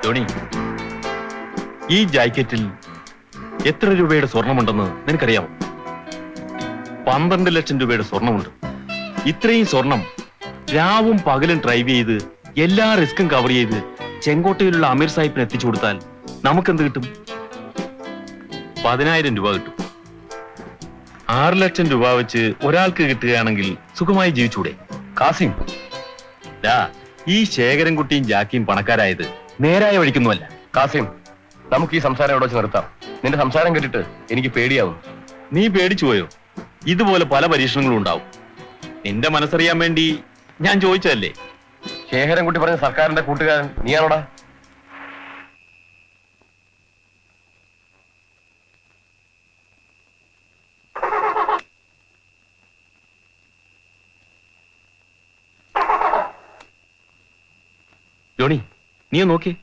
Johnny, ഈ ജാക്കറ്റിൽ എത്ര രൂപയുടെ സ്വർണമുണ്ടെന്ന് നിനക്കറിയാമോ? 12 ലക്ഷം രൂപയുടെ സ്വർണമുണ്ട്. ഇത്രയും സ്വർണം രാവും പകലും ഡ്രൈവ് ചെയ്ത് എല്ലാ റിസ്കും കവർ ചെയ്ത് ചെങ്കോട്ടയിലുള്ള അമീർ സാഹിബിന് എത്തിച്ചു കൊടുത്താൽ നമുക്കെന്ത് കിട്ടും? 10,000 രൂപ കിട്ടും. 6 ലക്ഷം രൂപ വെച്ച് ഒരാൾക്ക് കിട്ടുകയാണെങ്കിൽ സുഖമായി ജീവിച്ചൂടെ? കാസിം, ഈ ശേഖരൻകുട്ടിയും ജാക്കിയും പണക്കാരായത് നേരായ വഴിക്കൊന്നുമല്ല. കാസിം, നമുക്ക് ഈ സംസാരം ഇവിടെ വെച്ച് നിർത്താം. നിന്റെ സംസാരം കേട്ടിട്ട് എനിക്ക് പേടിയാവും. നീ പേടിച്ചു പോയോ? ഇതുപോലെ പല പരീക്ഷണങ്ങളും ഉണ്ടാവും. നിന്റെ മനസ്സറിയാൻ വേണ്ടി ഞാൻ ചോദിച്ചതല്ലേ. ശേഖരൻകുട്ടി പറഞ്ഞ സർക്കാരിന്റെ കൂട്ടുകാരൻ നീയാണോടാ? ജോണി, നീ നോക്കി.